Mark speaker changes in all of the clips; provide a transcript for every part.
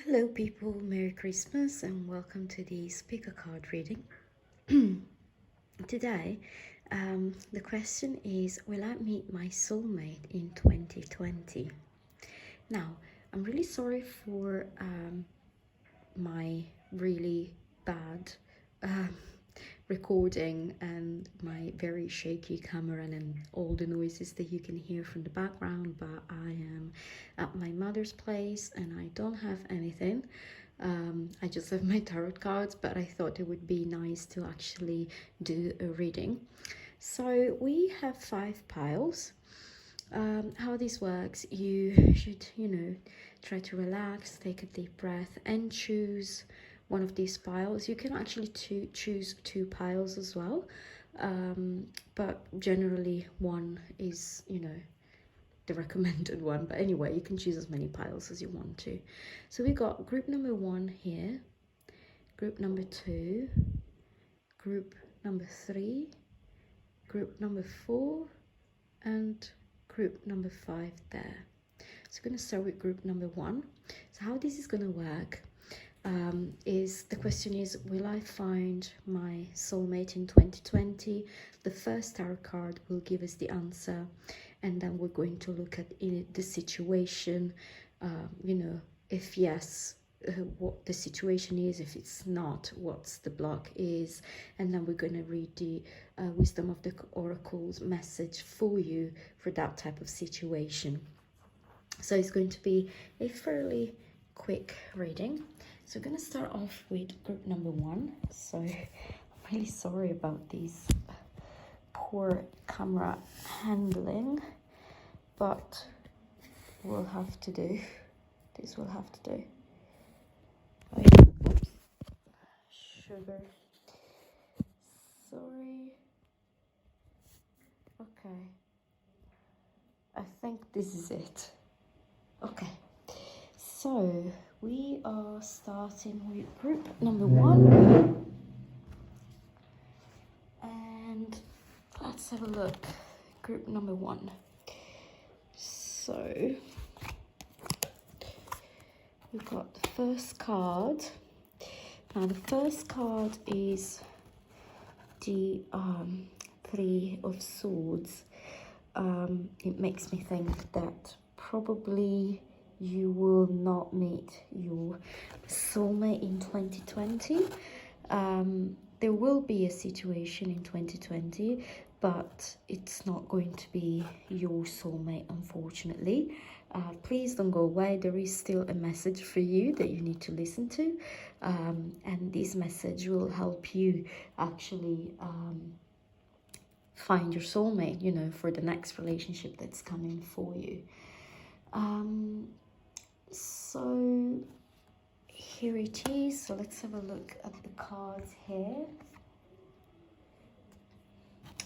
Speaker 1: Hello people, Merry Christmas and welcome to this pickacard reading. Today, the question is, will I meet my soulmate in 2020? Now, I'm really sorry for my really bad recording and my very shaky camera and all the noises that you can hear from the background, but I am at my mother's place and I don't have anything. I just have my tarot cards, but I thought it would be nice to actually do a reading. So we have 5 piles. How this works, you should, try to relax, take a deep breath and choose one of these piles. You can actually choose 2 piles as well, but generally one is, the recommended one. But anyway, you can choose as many piles as you want to. So we got group number 1 here, group number 2, group number 3, group number 4, and group number 5 there. So we're going to start with group number 1. So how this is going to work is, the question is, will I find my soulmate in 2020? The first tarot card will give us the answer, and then we're going to look at the situation, if yes, what the situation is, if it's not, what's the block is, and then we're going to read the wisdom of the oracle's message for you for that type of situation. So it's going to be a fairly quick reading. So we're going to start off with group number 1. So I'm really sorry about this poor camera handling, but we'll have to do. This will have to do. Oops. Sugar. Sorry. Okay. I think this is it. Okay. So we are starting with group number 1. And let's have a look. Group number 1. So we've got the first card. Now the first card is the 3 of Swords. It makes me think that probably you will not meet your soulmate in 2020. There will be a situation in 2020, but it's not going to be your soulmate, unfortunately. Please don't go away. There is still a message for you that you need to listen to, and this message will help you actually find your soulmate, for the next relationship that's coming for you. So here it is. So let's have a look at the cards here.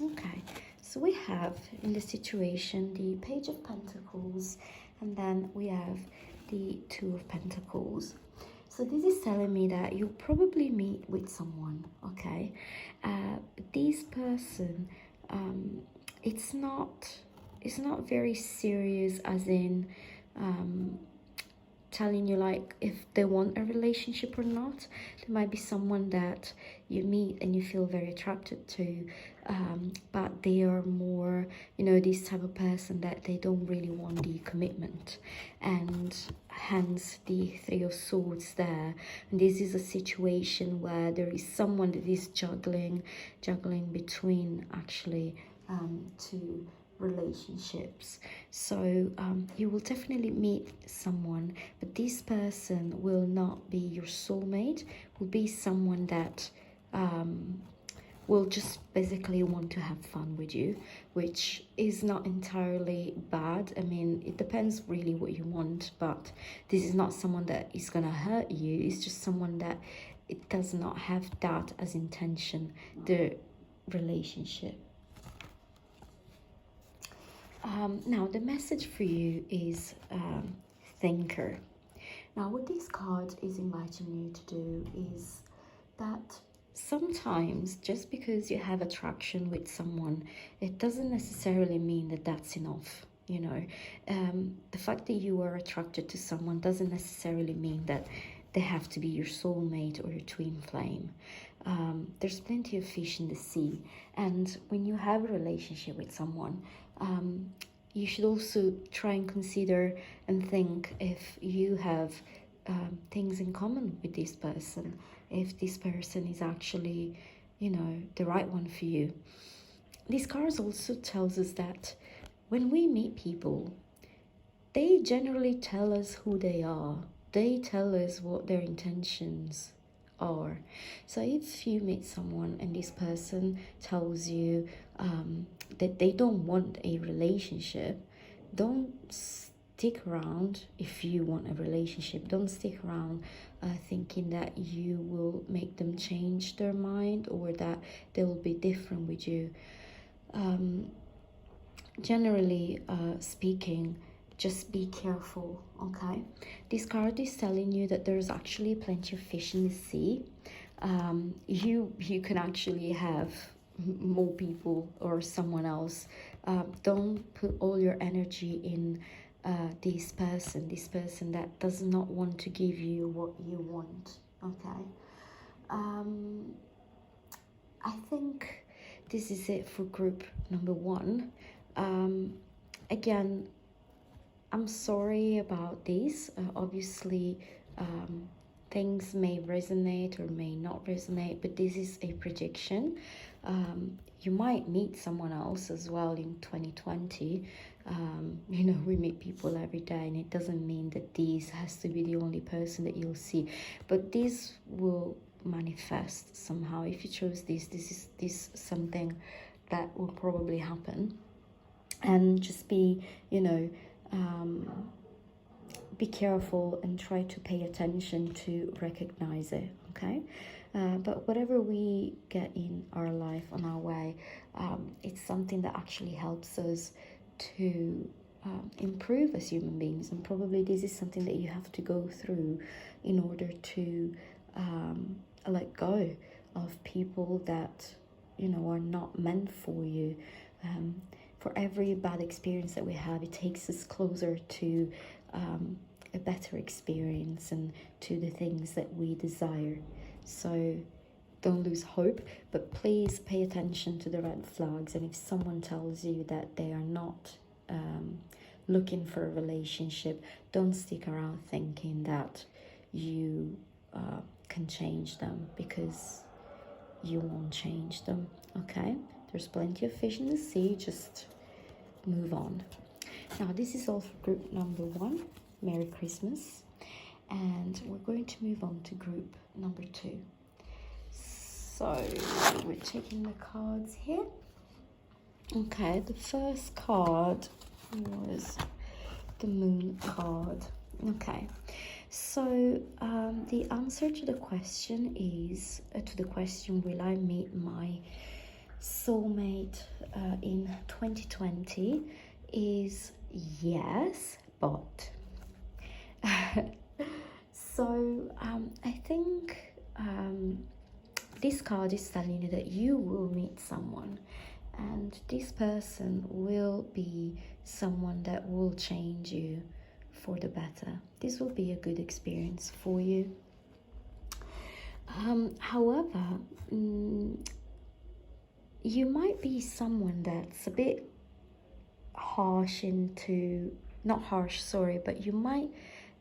Speaker 1: Okay, so we have in the situation the Page of Pentacles, and then we have the 2 of Pentacles. So this is telling me that you'll probably meet with someone, okay? This person, it's not very serious, as in telling you like if they want a relationship or not. There might be someone that you meet and you feel very attracted to, but they are more, this type of person that they don't really want the commitment, and hence the 3 of Swords there. And this is a situation where there is someone that is juggling between actually 2 relationships. So you will definitely meet someone, but this person will not be your soulmate, will be someone that will just basically want to have fun with you, which is not entirely bad. I mean, it depends really what you want, but this is not someone that is gonna hurt you. It's just someone that it does not have that as intention, the relationship. Now the message for you is thinker. Now what this card is inviting you to do is that sometimes just because you have attraction with someone, it doesn't necessarily mean that that's enough. you know. The fact that you are attracted to someone doesn't necessarily mean that they have to be your soulmate or your twin flame. There's plenty of fish in the sea, and when you have a relationship with someone, you should also try and consider and think if you have things in common with this person, if this person is actually, you know, the right one for you. This card also tells us that when we meet people, they generally tell us who they are. They tell us what their intentions are. So if you meet someone and this person tells you that they don't want a relationship, don't stick around. If you want a relationship, don't stick around thinking that you will make them change their mind or that they will be different with you. Generally speaking, just be careful, okay? This card is telling you that there's actually plenty of fish in the sea. You can actually have more people or someone else. Don't put all your energy in this person that does not want to give you what you want, okay? I think this is it for group number 1. Again, I'm sorry about this. Obviously, things may resonate or may not resonate, but this is a prediction. You might meet someone else as well in 2020. You know, we meet people every day, and it doesn't mean that this has to be the only person that you'll see, but this will manifest somehow. If you chose this is something that will probably happen. And just be, you know, be careful and try to pay attention to recognize it, okay? But whatever we get in our life on our way, it's something that actually helps us to improve as human beings. And probably this is something that you have to go through in order to let go of people that, you know, are not meant for you. For every bad experience that we have, it takes us closer to a better experience and to the things that we desire. So don't lose hope, but please pay attention to the red flags. And if someone tells you that they are not looking for a relationship, don't stick around thinking that you can change them, because you won't change them, okay? There's plenty of fish in the sea, just move on. Now, this is all for group number 1. Merry Christmas. And we're going to move on to group number 2. So, we're taking the cards here. Okay, the first card was the Moon card. Okay, so the answer to the question is, will I meet my soulmate in 2020, is yes, but so I think this card is telling you that you will meet someone, and this person will be someone that will change you for the better. This will be a good experience for you. However, you might be someone that's a bit harsh into, not harsh, sorry, but you might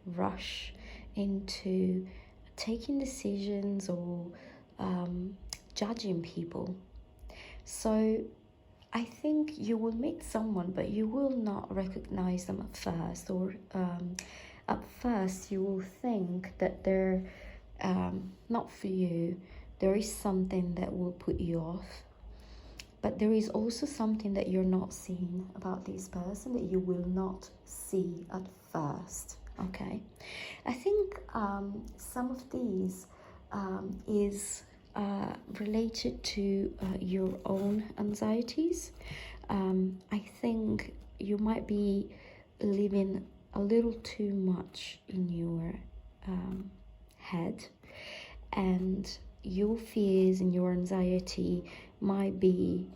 Speaker 1: rush into taking decisions or judging people. So I think you will meet someone, but you will not recognize them at first, or at first you will think that they're not for you. There is something that will put you off, but there is also something that you're not seeing about this person that you will not see at first, okay? I think some of these is related to your own anxieties. I think you might be living a little too much in your head, and your fears and your anxiety might be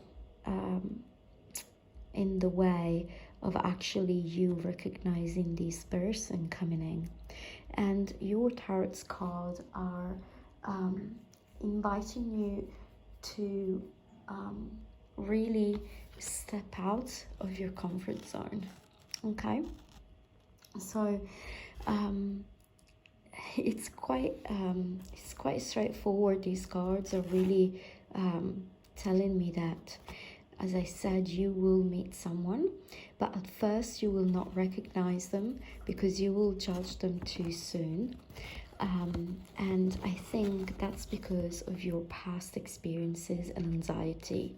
Speaker 1: in the way of actually you recognizing this person coming in. And your tarot's cards are inviting you to really step out of your comfort zone. Okay, so it's quite straightforward. These cards are really telling me that, as I said, you will meet someone, but at first you will not recognize them because you will judge them too soon. And I think that's because of your past experiences and anxiety.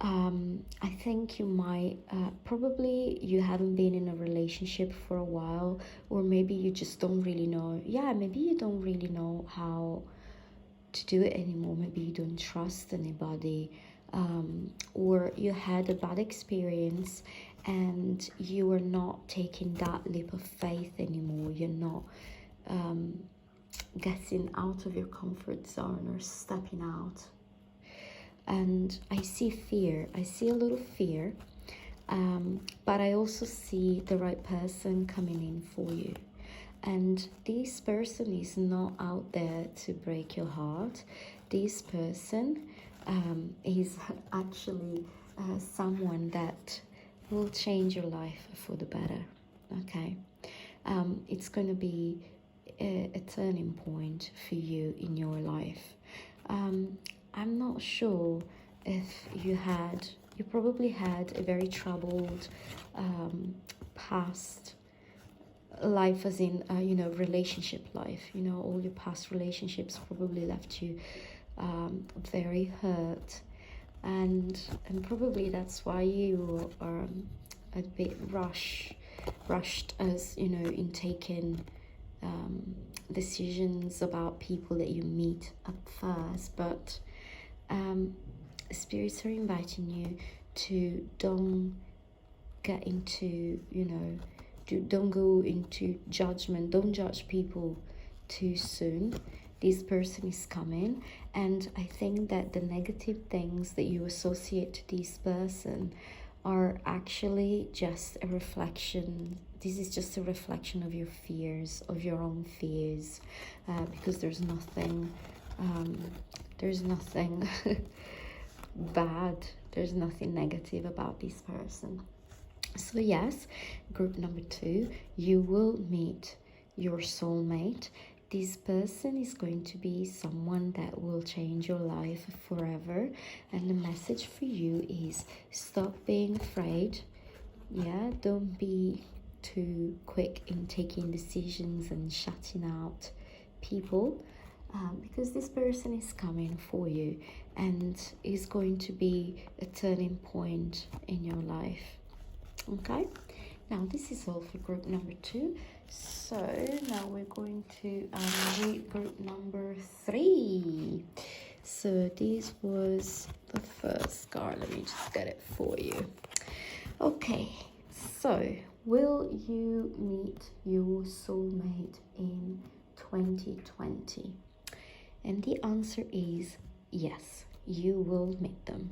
Speaker 1: I think you might, probably you haven't been in a relationship for a while, or maybe you just don't really know. Yeah, maybe you don't really know how to do it anymore. Maybe you don't trust anybody, or you had a bad experience and you are not taking that leap of faith anymore. You're not getting out of your comfort zone or stepping out. And I see fear. I see a little fear, but I also see the right person coming in for you. And this person is not out there to break your heart. This person is actually someone that will change your life for the better. Okay, it's going to be a turning point for you in your life. I'm not sure if you probably had a very troubled past life, as in relationship life. All your past relationships probably left you very hurt, and probably that's why you are a bit rushed as in taking decisions about people that you meet at first. But spirits are inviting you to don't get into don't go into judgment. Don't judge people too soon. This person is coming, and I think that the negative things that you associate to this person are actually just a reflection. This is just a reflection of your fears, of your own fears, because there's nothing bad, there's nothing negative about this person. So yes, group number 2, you will meet your soulmate. This person is going to be someone that will change your life forever. And the message for you is stop being afraid. Yeah, don't be too quick in taking decisions and shutting out people, because this person is coming for you and is going to be a turning point in your life. Okay, now this is all for group number 2. So now we're going to read group number 3. So this was the first card. Let me just get it for you. Okay, so will you meet your soulmate in 2020? And the answer is yes, you will meet them.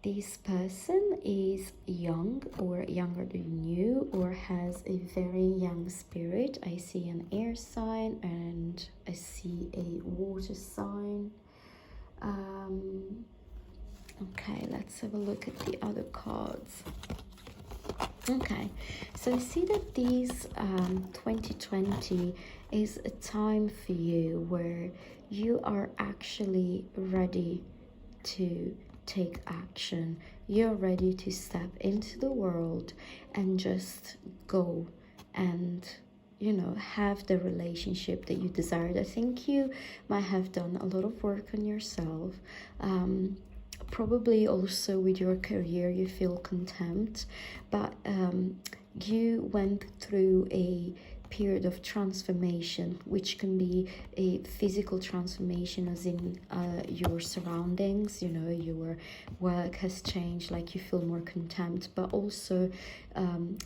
Speaker 1: This person is young or younger than you, or has a very young spirit. I see an air sign and I see a water sign. Okay, let's have a look at the other cards. Okay, so I see that these 2020 is a time for you where you are actually ready to take action. You're ready to step into the world and just go and have the relationship that you desired. I think you might have done a lot of work on yourself. Probably also with your career you feel content, but you went through a period of transformation, which can be a physical transformation, as in your surroundings, your work has changed, like you feel more content, but also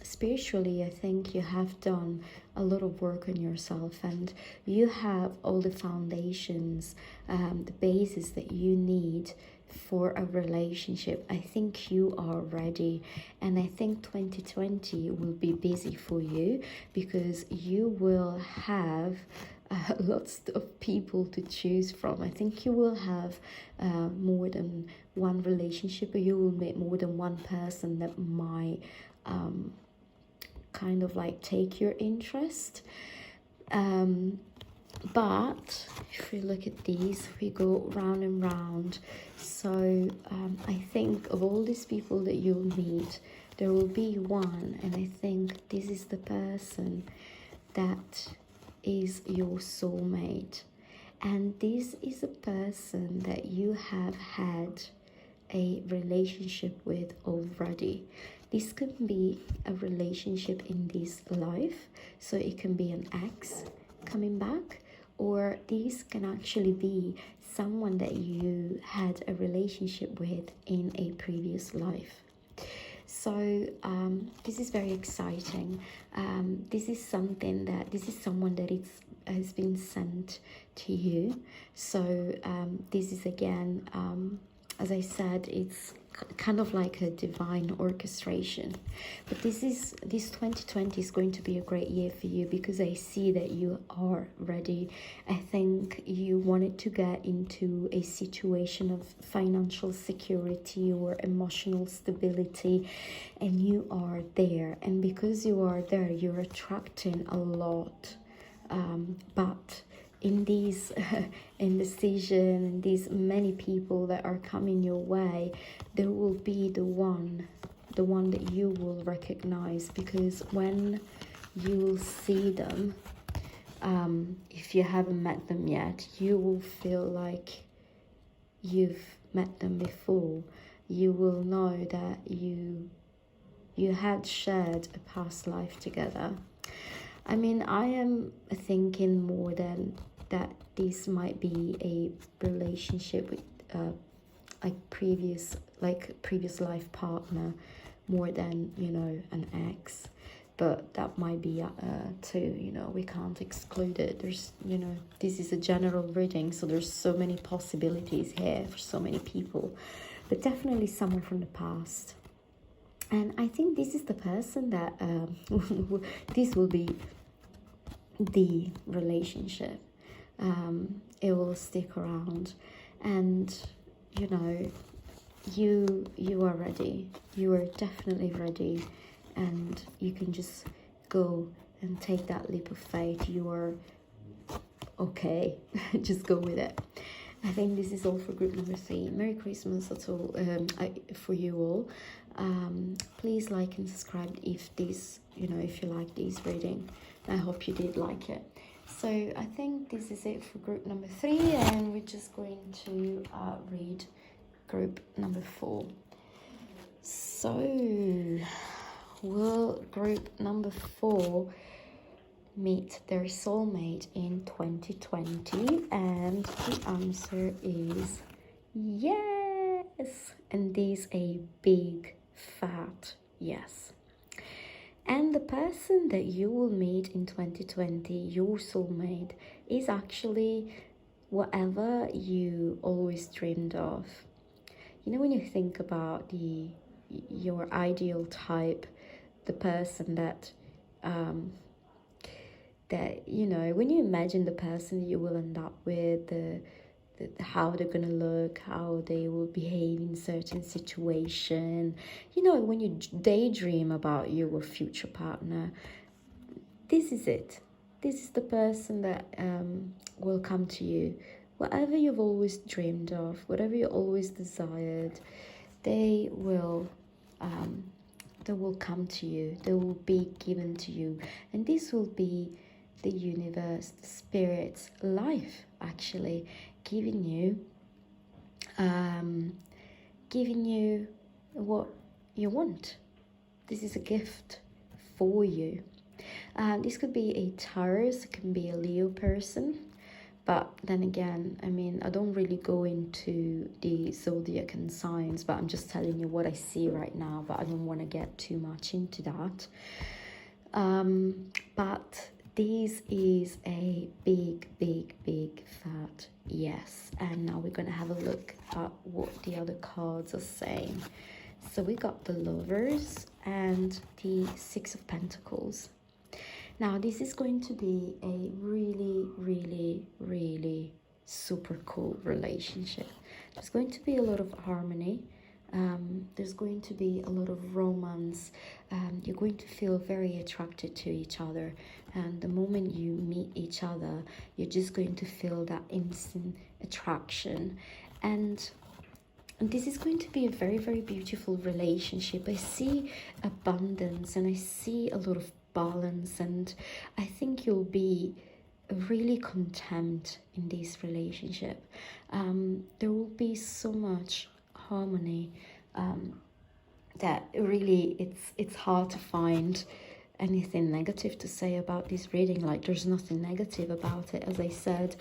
Speaker 1: spiritually I think you have done a lot of work on yourself, and you have all the foundations, the basis that you need for a relationship. I think you are ready, and I think 2020 will be busy for you because you will have lots of people to choose from. I think you will have more than one relationship, or you will meet more than one person that might kind of like take your interest. But if we look at these, we go round and round. So I think of all these people that you'll meet, there will be one, and I think this is the person that is your soulmate. And this is a person that you have had a relationship with already. This can be a relationship in this life, so it can be an ex coming back, or this can actually be someone that you had a relationship with in a previous life. So this is very exciting. This is someone that has been sent to you. So this is again, as I said, it's kind of like a divine orchestration. But this 2020 is going to be a great year for you because I see that you are ready. I think you wanted to get into a situation of financial security or emotional stability, and you are there. And because you are there, you're attracting a lot. But in these indecision and these many people that are coming your way, there will be the one that you will recognize, because when you will see them, if you haven't met them yet, you will feel like you've met them before. You will know that you had shared a past life together. I mean, I am thinking more than that this might be a relationship with previous life partner, more than, you know, an ex. But that might be too, you know, we can't exclude it. There's, you know, this is a general reading, so there's so many possibilities here for so many people, but definitely someone from the past. And I think this is the person that this will be the relationship. It will stick around, and you know, you are ready. You are definitely ready, and you can just go and take that leap of faith. You are okay. Just go with it. I think this is all for group number 3. Merry Christmas. That's all for you all. Please like and subscribe if this, you know, if you like this reading. I hope you did like it. So I think this is it for group number 3, and we're just going to read group number 4. So will group number 4 meet their soulmate in 2020? And the answer is yes, and this is a big fat yes. And the person that you will meet in 2020, your soulmate, is actually whatever you always dreamed of. You know, when you think about your ideal type, the person that you know, when you imagine the person that you will end up with, how they're gonna look, how they will behave in certain situation, you know, when you daydream about your future partner, this is it. This is the person that will come to you. Whatever you've always dreamed of, whatever you always desired, they will come to you. They will be given to you, and this will be the universe, the spirit's life, actually giving you what you want. This is a gift for you. This could be a Taurus, it can be a Leo person, but then again, I mean, I don't really go into the zodiac and signs, but I'm just telling you what I see right now, but I don't want to get too much into that. But this is a big, big, big fat yes. And now we're going to have a look at what the other cards are saying. So we got the Lovers and the Six of Pentacles. Now this is going to be a really, really, really super cool relationship. There's going to be a lot of harmony. There's going to be a lot of romance. You're going to feel very attracted to each other, and the moment you meet each other, you're just going to feel that instant attraction. And this is going to be a very, very beautiful relationship. I see abundance and I see a lot of balance, and I think you'll be really content in this relationship. There will be so much harmony that really it's hard to find anything negative to say about this reading. Like, there's nothing negative about it. As I said,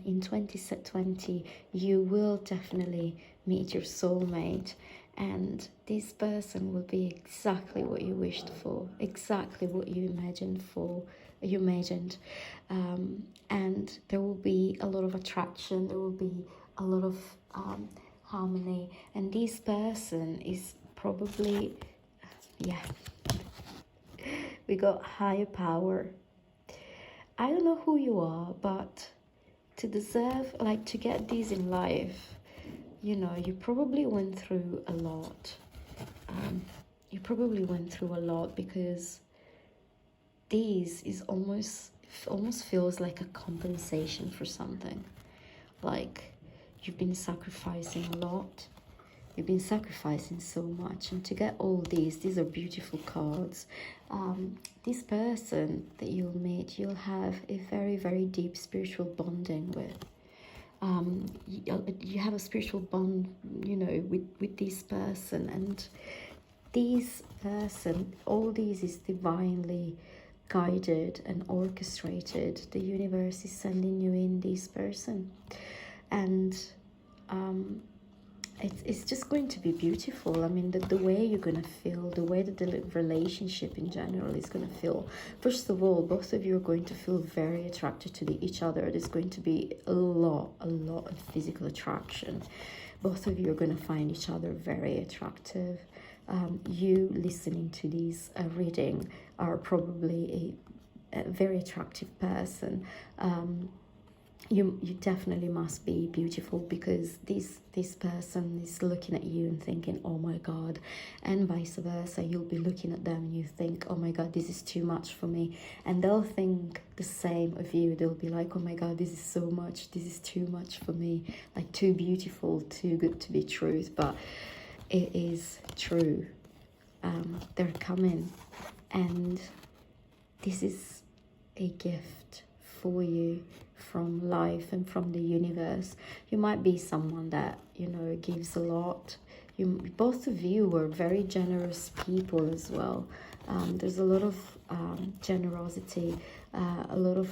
Speaker 1: in 2020 you will definitely meet your soulmate, and this person will be exactly what you wished for, exactly what you imagined, and there will be a lot of attraction, there will be a lot of harmony, and this person is probably, we got higher power. I don't know who you are, but to deserve, like, to get this in life, you know, you probably went through a lot. Because this is almost feels like a compensation for something. Like, you've been sacrificing a lot. You've been sacrificing so much, and to get all these are beautiful cards. This person that you'll meet, you'll have a very, very deep spiritual bonding with. You have a spiritual bond, you know, with this person, and this person, all these is divinely guided and orchestrated. The universe is sending you in this person, and it's just going to be beautiful. I mean, the way you're going to feel, the way that the relationship in general is going to feel. First of all, both of you are going to feel very attracted to each other. There's going to be a lot of physical attraction. Both of you are going to find each other very attractive. You listening to this reading are probably a very attractive person. You definitely must be beautiful, because this person is looking at you and thinking, oh my God, and vice versa. You'll be looking at them and you think, oh my God, this is too much for me, and they'll think the same of you. They'll be like, oh my God, this is so much, this is too much for me, like too beautiful, too good to be true. But it is true. They're coming, and this is a gift for you from life and from the universe. You might be someone that, you know, gives a lot. Both of you were very generous people as well. There's a lot of generosity, a lot of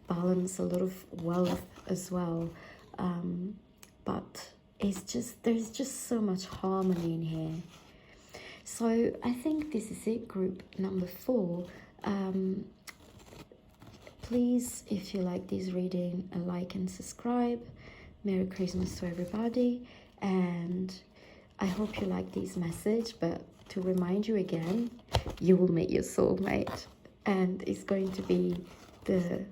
Speaker 1: balance, a lot of wealth as well. But there's just so much harmony in here. So I think this is it, group number 4. Please, if you like this reading, like and subscribe. Merry Christmas to everybody, and I hope you like this message. But to remind you again, you will meet your soulmate, and it's going to be the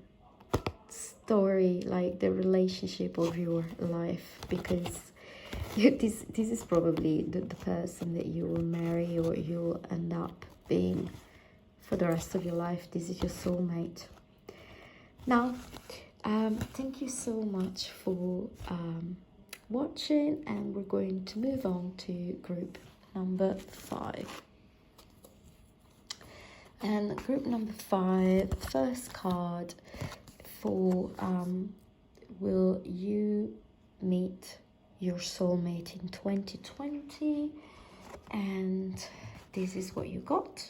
Speaker 1: story, like the relationship of your life, because this is probably the person that you will marry, or you'll end up being for the rest of your life. This is your soulmate. Now, thank you so much for watching, and we're going to move on to group number 5. And group number 5, first card for will you meet your soulmate in 2020? And this is what you got.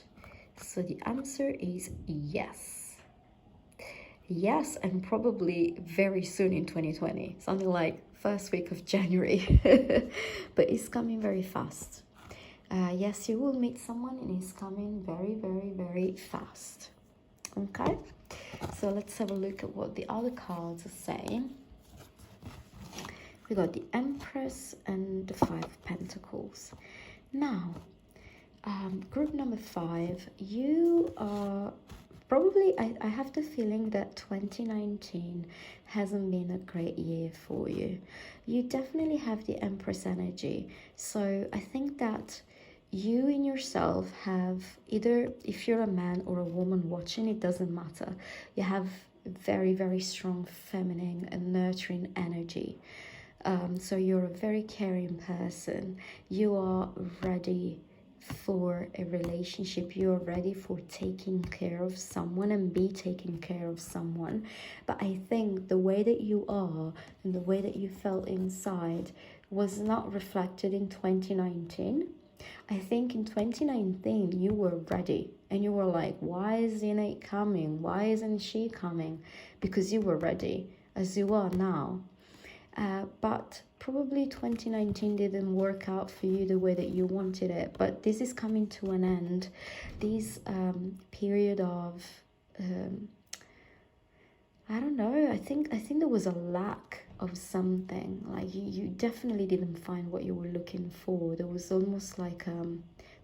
Speaker 1: So the answer is yes. Yes, and probably very soon in 2020, something like first week of January. But it's coming very fast. Yes, you will meet someone, and it's coming very, very, very fast. Okay, so let's have a look at what the other cards are saying. We got the Empress and the Five of Pentacles. Now, group number 5, you are probably, I have the feeling that 2019 hasn't been a great year for you. You definitely have the Empress energy. So I think that you in yourself have, either if you're a man or a woman watching, it doesn't matter. You have very, very strong feminine and nurturing energy. So you're a very caring person. You are ready for a relationship. You're ready for taking care of someone and be taking care of someone. But I think the way that you are and the way that you felt inside was not reflected in 2019. I think in 2019 you were ready and you were like, why isn't it coming? Why isn't she coming? Because you were ready, as you are now. But probably 2019 didn't work out for you the way that you wanted it, but this is coming to an end. This period of I don't know, I think there was a lack of something. Like you definitely didn't find what you were looking for. There was almost like there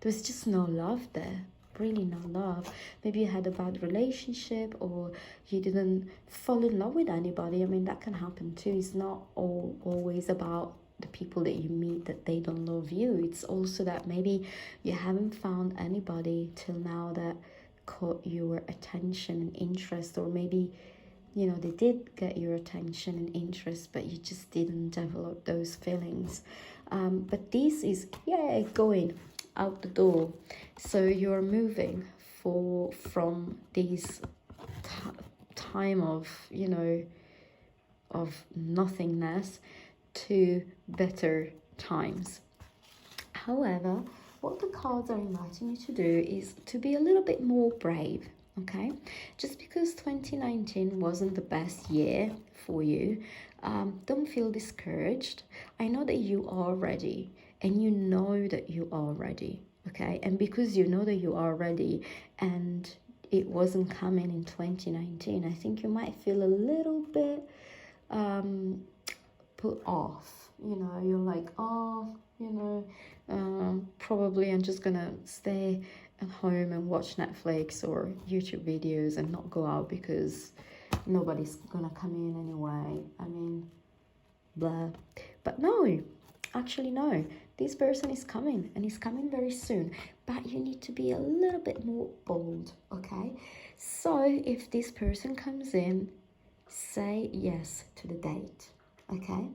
Speaker 1: was just no love there. Really no love. Maybe you had a bad relationship, or you didn't fall in love with anybody. I mean, that can happen too. It's not always about the people that you meet that they don't love you. It's also that maybe you haven't found anybody till now that caught your attention and interest, or maybe, you know, they did get your attention and interest, but you just didn't develop those feelings. But this is, yeah, going out the door. So you're moving from this time of, you know, of nothingness to better times. However, what the cards are inviting you to do is to be a little bit more brave. Okay, just because 2019 wasn't the best year for you, don't feel discouraged. I know that you are ready, and you know that you are ready. Okay, and because you know that you are ready and it wasn't coming in 2019, I think you might feel a little bit put off. You know, you're like, oh, you know, probably I'm just gonna stay at home and watch Netflix or YouTube videos and not go out because nobody's gonna come in anyway. I mean, blah. But no, actually no, this person is coming, and he's coming very soon, but you need to be a little bit more bold. Okay, so if this person comes in, say yes to the date. Okay,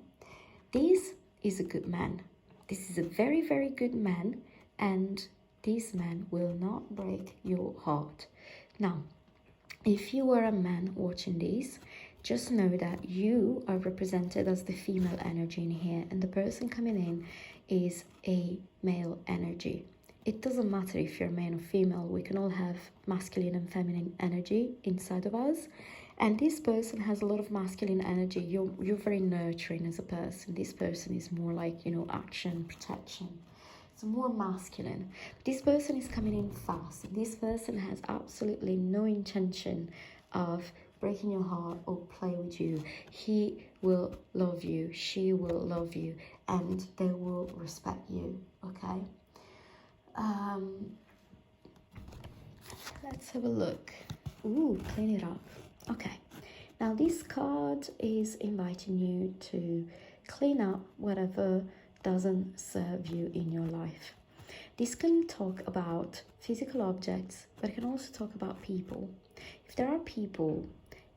Speaker 1: this is a good man. This is a very, very good man, and this man will not break your heart. Now, if you are a man watching this, just know that you are represented as the female energy in here, and the person coming in is a male energy. It doesn't matter if you're male or female. We can all have masculine and feminine energy inside of us. And this person has a lot of masculine energy. You're very nurturing as a person. This person is more like, you know, action, protection. It's more masculine. This person is coming in fast. This person has absolutely no intention of breaking your heart or play with you. He will love you. She will love you. And they will respect you. Okay? Let's have a look. Ooh, clean it up. Okay, now this card is inviting you to clean up whatever doesn't serve you in your life. This can talk about physical objects, but it can also talk about people. If there are people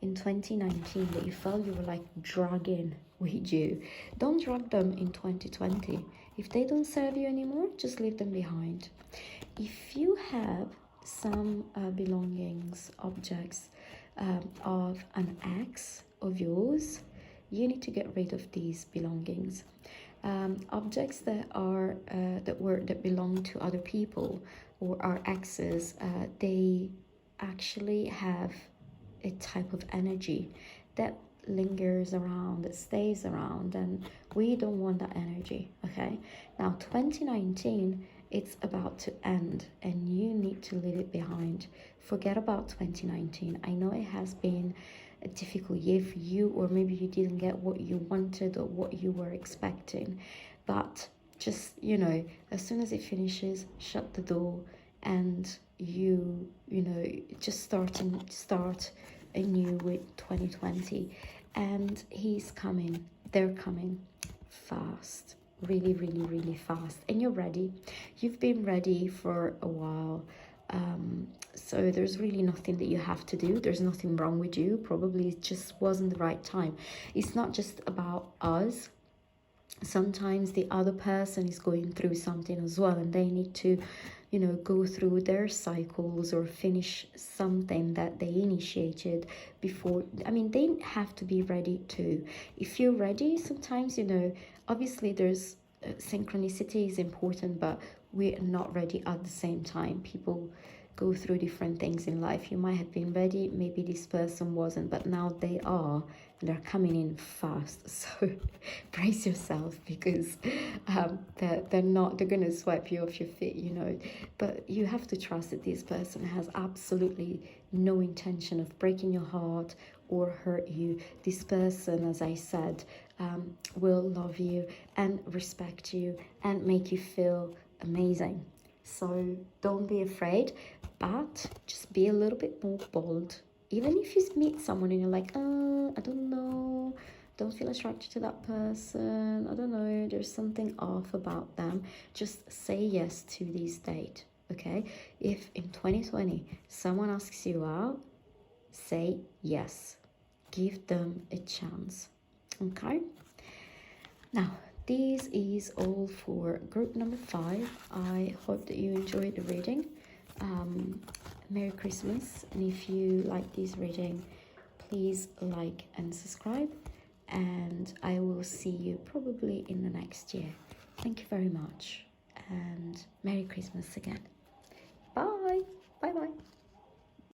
Speaker 1: in 2019 that you felt you were like dragging with you, don't drag them in 2020. If they don't serve you anymore, just leave them behind. If you have some belongings, objects, of an ex of yours, you need to get rid of these belongings. Objects that are that belong to other people or are exes, they actually have a type of energy that lingers around, that stays around, and we don't want that energy. Okay, now 2019 It's about to end and you need to leave it behind. Forget about 2019. I know it has been a difficult year for you, or maybe you didn't get what you wanted or what you were expecting, but just, you know, as soon as it finishes, shut the door, and you know, just start anew with 2020. And he's coming, they're coming fast, really, really, really fast, and you're ready. You've been ready for a while. So there's really nothing that you have to do. There's nothing wrong with you. Probably it just wasn't the right time. It's not just about us. Sometimes the other person is going through something as well, and they need to, you know, go through their cycles or finish something that they initiated before. I mean, they have to be ready too. If you're ready, sometimes, you know, obviously there's synchronicity is important, but we're not ready at the same time. People go through different things in life. You might have been ready, maybe this person wasn't, but now they are, and they're coming in fast. So brace yourself, because they're gonna swipe you off your feet, you know. But you have to trust that this person has absolutely no intention of breaking your heart or hurt you. This person, as I said, will love you and respect you and make you feel amazing. So don't be afraid, but just be a little bit more bold. Even if you meet someone and you're like, I don't know, don't feel attracted to that person, I don't know, there's something off about them, just say yes to this date, okay? If in 2020 someone asks you out, say yes. Give them a chance, okay? Now, this is all for group number 5. I hope that you enjoyed the reading. Merry Christmas, and if you like this reading, please like and subscribe, and I will see you probably in the next year. Thank you very much, and Merry Christmas again. Bye bye.